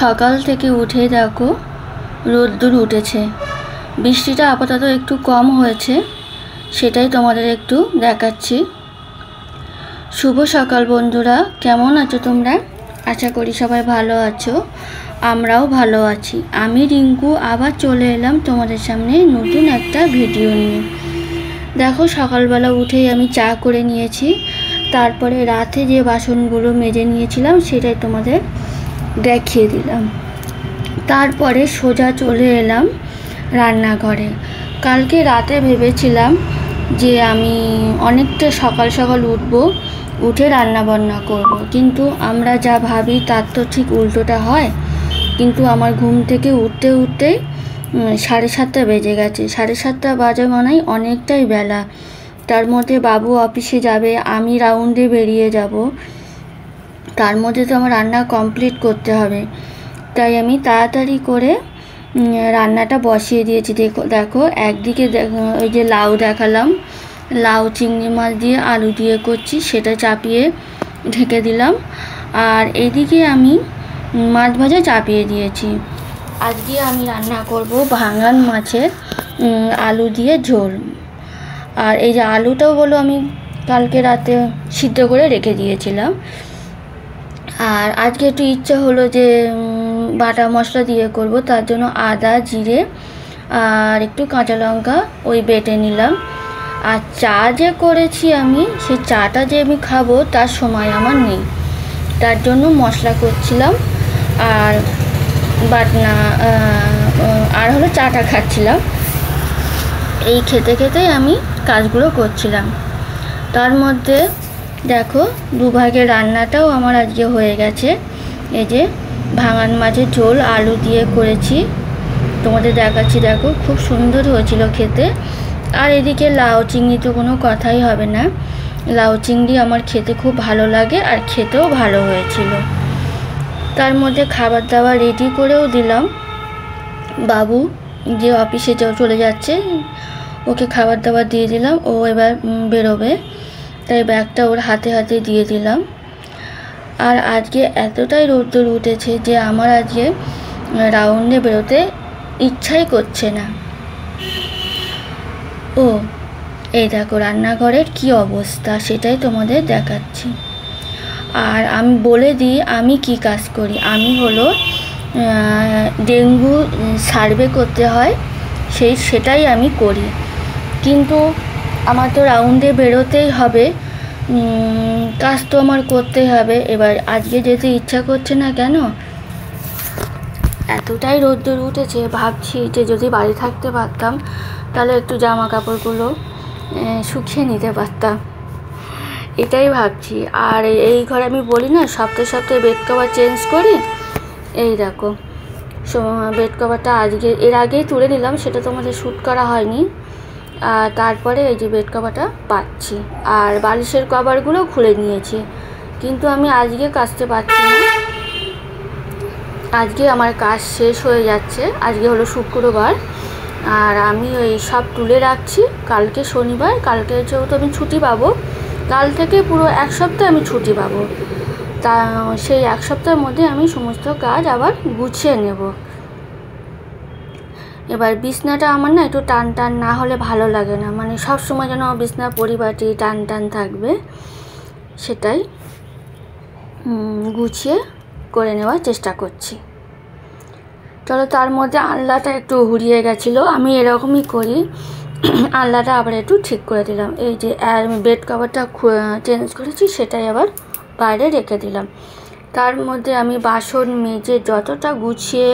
সকাল থেকে উঠে দেখো রোদ্দুর উঠেছে, বৃষ্টিটা আপাতত একটু কম হয়েছে, সেটাই তোমাদের একটু দেখাচ্ছি। শুভ সকাল বন্ধুরা, কেমন আছো তোমরা? আশা করি সবাই ভালো আছো, আমরাও ভালো আছি। আমি রিঙ্কু আবার চলে এলাম তোমাদের সামনে নতুন একটা ভিডিও নিয়ে। দেখো সকালবেলা উঠেই আমি চা করে নিয়েছি, তারপরে রাতে যে বাসনগুলো মেজে নিয়েছিলাম সেটাই তোমাদের দেখিয়ে দিলাম। তারপরে সোজা চলে এলাম রান্নাঘরে। কালকে রাতে ভেবেছিলাম যে আমি অনেকটা সকাল সকাল উঠে রান্না বান্না করব, কিন্তু আমরা যা ভাবি তার তো ঠিক উল্টোটা হয়। কিন্তু আমার ঘুম থেকে উঠতেই 7:30 বেজে গেছে। 7:30 বাজে মানেই অনেকটাই বেলা। তার মধ্যে বাবু অফিসে যাবে, আমি রাউন্ডে বেরিয়ে যাব, তার মধ্যে তো আমার রান্না কমপ্লিট করতে হবে। তাই আমি তাড়াতাড়ি করে রান্নাটা বসিয়ে দিয়েছি। দেখো একদিকে ওই যে লাউ দেখালাম, লাউ চিংড়ি মাছ দিয়ে আলু দিয়ে করছি, সেটা চাপিয়ে ঢেকে দিলাম। আর এদিকে আমি মাছ ভাজা চাপিয়ে দিয়েছি। আজকে আমি রান্না করব ভাঙন মাছের আলু দিয়ে ঝোল। আর এই যে আলুটাও বলো আমি কালকে রাতে সিদ্ধ করে রেখে দিয়েছিলাম। আর আজকে একটু ইচ্ছা হলো যে বাটা মশলা দিয়ে করব, তার জন্য আদা জিরে আর একটু কাঁচা লঙ্কা ওই বেটে নিলাম। আর চা যে করেছি আমি, সেই চাটা যে আমি খাবো তার সময় আমার নেই, তার জন্য মশলা করছিলাম আর বাটনা আর হলো চাটা খাচ্ছিলাম। এই খেতে খেতেই আমি কাজগুলো করছিলাম। তার মধ্যে দেখো দুভাগের রান্নাটাও আমার আজকে হয়ে গেছে। এই যে ভাঙন মাছের ঝোল আলু দিয়ে করেছি, তোমাদের দেখাচ্ছি। দেখো খুব সুন্দর হয়েছিল খেতে। আর এদিকে লাউ চিংড়ি তো কোনো কথাই হবে না, লাউ চিংড়ি আমার খেতে খুব ভালো লাগে আর খেতেও ভালো হয়েছিল। তার মধ্যে খাবার দাবার রেডি করেও দিলাম। বাবু যে অফিসে চলে যাচ্ছে, ওকে খাবার দাবার দিয়ে দিলাম, ও এবার বেরোবে, তাই ব্যাগটা ওর হাতে হাতে দিয়ে দিলাম। আর আজকে এতটাই রোদ্দুর উঠেছে যে আমার আজকে রাউন্ডে বেরোতে ইচ্ছাই করছে না। ও এই দেখো রান্নাঘরের কি অবস্থা, সেটাই তোমাদের দেখাচ্ছি। আর আমি বলে দিই আমি কি কাজ করি। আমি হলো ডেঙ্গু সার্ভে করতে হয়, সেটাই আমি করি। কিন্তু আমার তো রাউন্ডে বেরোতেই হবে, কাজ তো আমার করতেই হবে। এবার আজকে যেতে ইচ্ছা করছে না কেন, এতটাই রোদ্দুর উঠেছে, ভাবছি যে যদি বাড়ি থাকতে পারতাম তাহলে একটু জামা কাপড়গুলো শুকিয়ে নিতে পারতাম, এটাই ভাবছি। আর এই ঘরে আমি বলি না সপ্তাহে সপ্তাহে বেড কভার চেঞ্জ করি, এই দেখো বেড কভারটা আজকে এর আগেই তুলে নিলাম, সেটা তোমাদের শ্যুট করা হয়নি। আর তারপরে এই যে বেড কভারটা পাচ্ছি, আর বালিশের কভারগুলো খুলে নিয়েছি, কিন্তু আমি আজকে কাচতে পারছি না। আজকে আমার কাজ শেষ হয়ে যাচ্ছে, আজকে হলো শুক্রবার, আর আমি ওই সব তুলে রাখছি। কালকে শনিবার, কালকে যেহেতু আমি ছুটি পাবো, কাল থেকে পুরো এক সপ্তাহ আমি ছুটি পাবো, তা সেই এক সপ্তাহের মধ্যে আমি সমস্ত কাজ আবার গুছিয়ে নেব। এবার বিছনাটা আমার না একটু টান টান না হলে ভালো লাগে না, মানে সব সময় যেন বিছনা পরিপাটি টান টান থাকবে, সেটাই গুছিয়ে করে নেওয়ার চেষ্টা করছি। চলো, তার মধ্যে আলনাটা একটু হুড়িয়ে গেছিলো, আমি এরকমই করি, আলনাটা আবার একটু ঠিক করে দিলাম। এই যে বেড কভারটা চেঞ্জ করেছি, সেটাই আবার বাইরে রেখে দিলাম। তার মধ্যে আমি বাসন মেজে যতটা গুছিয়ে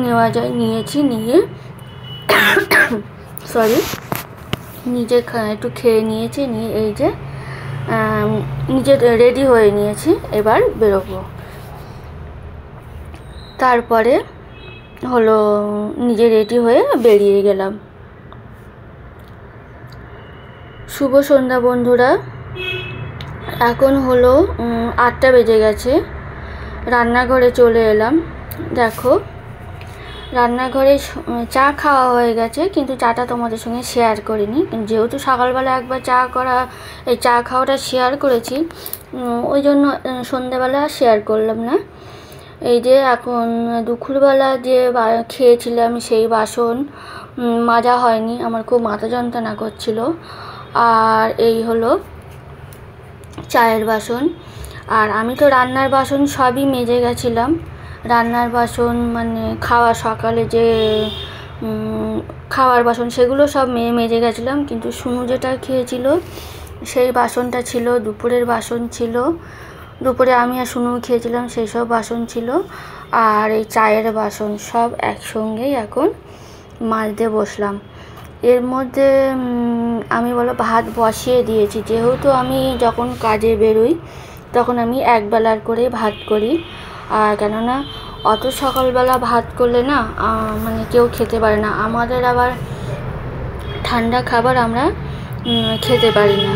নেওয়া যায় নিয়েছি, নিয়ে নিজে একটু খেয়ে নিয়েছি, নিয়ে এই যে নিজে রেডি হয়ে নিয়েছি, এবার বেরোবো। তারপরে হলো নিজে রেডি হয়ে বেরিয়ে গেলাম। শুভ সন্ধ্যা বন্ধুরা, এখন হলো 8টা বেজে গেছে। রান্নাঘরে চলে এলাম। দেখো রান্নাঘরে চা খাওয়া হয়ে গেছে, কিন্তু চাটা তোমাদের সঙ্গে শেয়ার করিনি, যেহেতু সকালবেলা একবার চা খাওয়াটা শেয়ার করেছি, ওই জন্য সন্ধ্যেবেলা শেয়ার করলাম না। এই যে এখন দুপুরবেলা যে খেয়েছিলাম সেই বাসন মাজা হয়নি, আমার খুব মাথা যন্ত্রণা করছিল। আর এই হলো চায়ের বাসন। আর আমি তো রান্নার বাসন সবই মেজে গেছিলাম। রান্নার বাসন মানে সকালে যে খাওয়ার বাসন সেগুলো সব মেজে গেছিলাম, কিন্তু সুনু যেটা খেয়েছিল সেই বাসনটা ছিল, দুপুরের বাসন ছিল, দুপুরে আমি আর সুনু খেয়েছিলাম সেই সব বাসন ছিল। আর এই চায়ের বাসন সব একসঙ্গেই এখন মাজতে বসলাম। এর মধ্যে আমি ভাত বসিয়ে দিয়েছি, যেহেতু আমি যখন কাজে বেরোই তখন আমি একবেলার করে ভাত করি। আর কেননা অত সকালবেলা ভাত করলে না মানে কেউ খেতে পারে না, আমাদের আবার ঠান্ডা খাবার আমরা খেতে পারি না।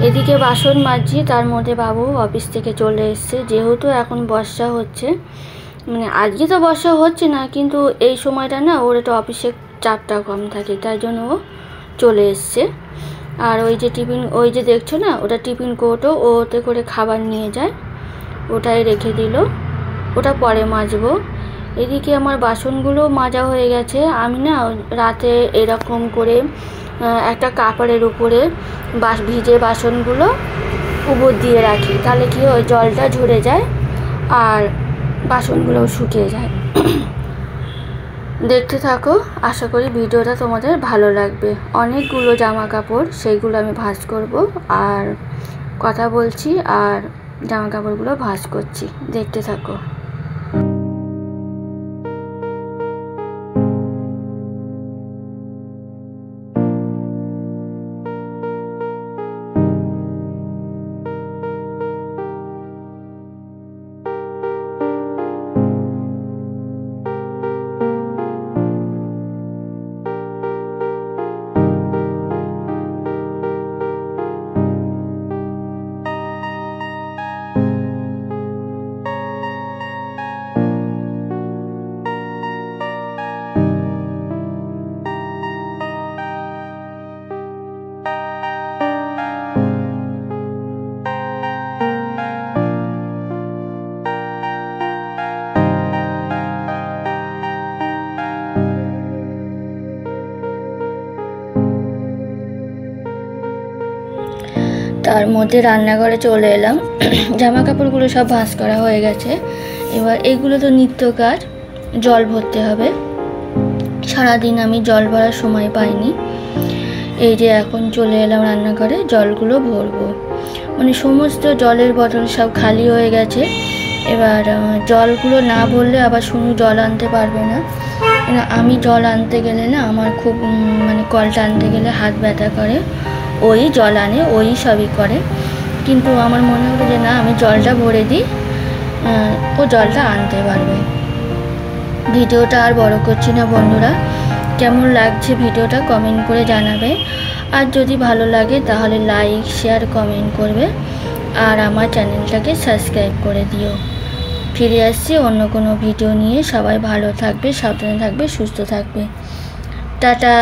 এদিকে বাসন মাজছি, তার মধ্যে বাবু অফিস থেকে চলে এসছে। যেহেতু এখন বর্ষা হচ্ছে, মানে আজকে তো বর্ষা হচ্ছে না, কিন্তু এই সময়টা না ওর একটু অফিসের চাপটা কম থাকে, তাই জন্য ও চলে এসছে। আর ওই যে দেখছো না, ওটা টিফিন কৌটো, ওতে করে খাবার নিয়ে যায়, ওটাই রেখে দিল, ওটা পরে মাজবো। এদিকে আমার বাসনগুলো মাজা হয়ে গেছে। আমি না রাতে এরকম করে একটা কাপড়ের উপরে ভিজে বাসনগুলো উপর দিয়ে রাখি, তাহলে কি হয় জলটা ঝরে যায় আর বাসনগুলোও শুকিয়ে যায়। দেখতে থাকো, আশা করি ভিডিওটা তোমাদের ভালো লাগবে। অনেকগুলো জামা কাপড়, সেইগুলো আমি ভাঁজ করব, আর কথা বলছি আর জামা কাপড়গুলো ভাঁজ করছি, দেখতে থাকো। তার মধ্যে রান্নাঘরে চলে এলাম। জামা কাপড়গুলো সব ভাঁজ করা হয়ে গেছে। এবার এগুলো তো নিত্য কাজ, জল ভরতে হবে। সারাদিন আমি জল ভরার সময় পাইনি। এই যে এখন চলে এলাম রান্নাঘরে, জলগুলো ভরবো। মানে সমস্ত জলের বোতল সব খালি হয়ে গেছে। এবার জলগুলো না ভরলে আবার সুনু জল আনতে পারবে না। আমি জল আনতে গেলে না আমার খুব মানে কলটা আনতে গেলে হাত ব্যথা করে। ওই জল আনে, ওই সবই করে, কিন্তু আমার মনে হলো যে না, আমি জলটা ভরে দিই, ও জলটা আনতে পারবে। ভিডিওটা আর বড় করছি না বন্ধুরা, কেমন লাগছে ভিডিওটা কমেন্ট করে জানাবে। আর যদি ভালো লাগে তাহলে লাইক, শেয়ার, কমেন্ট করবে, আর আমার চ্যানেলটাকে সাবস্ক্রাইব করে দিও। ফিরে আসছি অন্য কোনো ভিডিও নিয়ে। সবাই ভালো থাকবে, সাবধানে থাকবে, সুস্থ থাকবে। টাটা।